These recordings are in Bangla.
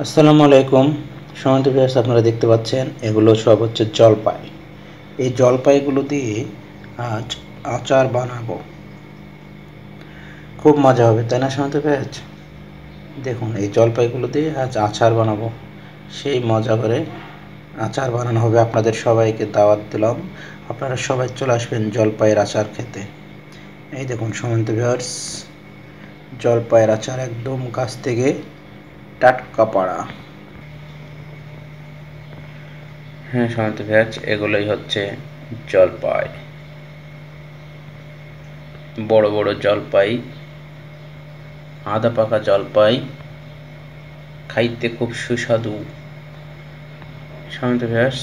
আসসালামু আলাইকুম। সম্মানিত ভিউয়ার্স, আপনারা দেখতে পাচ্ছেন এগুলো সব হচ্ছে জলপাই। এই জলপাইগুলো দিয়ে আজ আচার বানাবো। খুব মজা হবে, তাই না সম্মানিত ভিউয়ার্স? দেখুন, এই জলপাইগুলো দিয়ে আজ আচার বানাবো। সেই মজা করে আচার বানানো হবে। আপনাদের সবাইকে দাওয়াত দিলাম, আপনারা সবাই চলে আসবেন জলপাইয়ের আচার খেতে। এই দেখুন সম্মানিত ভিউয়ার্স, জলপাইয়ের আচার একদম গাছ থেকে টাটকা পাড়া। হ্যাঁ সম্মানিত ভিউয়ার্স, এগুলোই হচ্ছে জলপাই। বড় বড় জলপাই, আধা পাকা জলপাই, খাইতে খুব সুস্বাদু। সম্মানিত ভিউয়ার্স,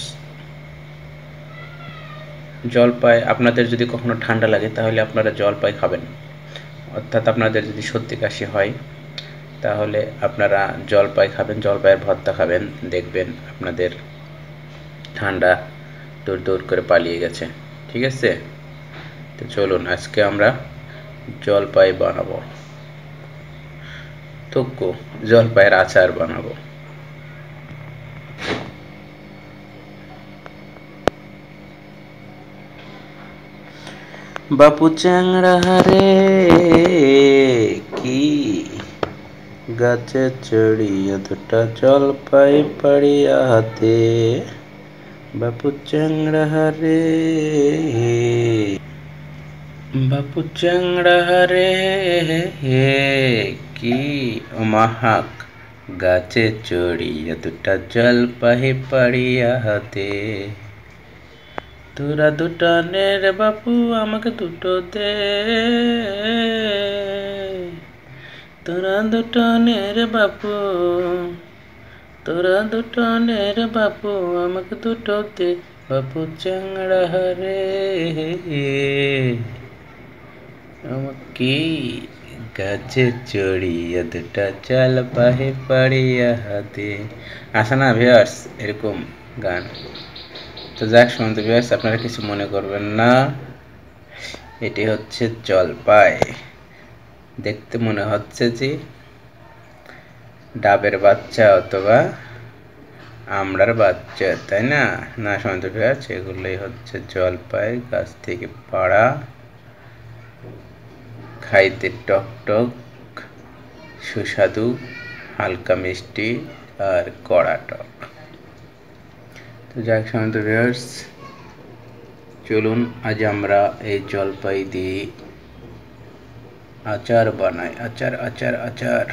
জলপাই আপনাদের যদি কখনো ঠান্ডা লাগে তাহলে আপনারা জলপাই খাবেন। অর্থাৎ আপনাদের যদি সর্দি কাশি হয় তাহলে আপনারা জলপাই খাবেন, জলপাইয়ের ভর্তা খাবেন, দেখবেন আপনাদের ঠান্ডা দূর দূর করে পালিয়ে গেছে। ঠিক আছে, তো চলুন আজকে আমরা জলপাই বানাবো, টুকু জলপাইয়ের আচার বানাবো। বাপু চ্যাংড়া রে কি গাছে চড়িয়া দুটা জলপাই পাড়িয়া হাতে। বাপু চ্যাংড়া রে, বাপু চ্যাংড়া রে কি মাহাক গাছে চড়িয়া দুটা জলপাই পাড়িয়া হাতে। তোরা দুটা নে রে বাপু, আমাকে দুটো দে। তোরা দুটো নে রে বাপু, তোরা দুটো নে রে বাপু, আমাকে দুটো দে। বাপু চ্যাংড়া রে আমাকে গাছে চড়িয়া দুটা জলপাই পাড়িয়া হাতে। আসে না ভিউয়ার্স এরকম গান? তো যাক সম্মানিত ভিউয়ার্স, আপনারা কিছু মনে করবেন না, এটি হচ্ছে জলপাই। দেখতে মনে হচ্ছে যে ডাবের বাচ্চা অথবা আমড়ার বাচ্চা, তাই না? না সম্মানিত ভিউয়ার্স, এগুলোই হচ্ছে জলপাই, গাছ থেকে পাড়া, খাইতে টক টক সুস্বাদু, হালকা মিষ্টি আর কড়া টক। তো যাক সম্মানিত ভিউয়ার্স, চলুন আজ আমরা এই জলপাই দিয়ে আচার বানাই। আচার আচার আচার।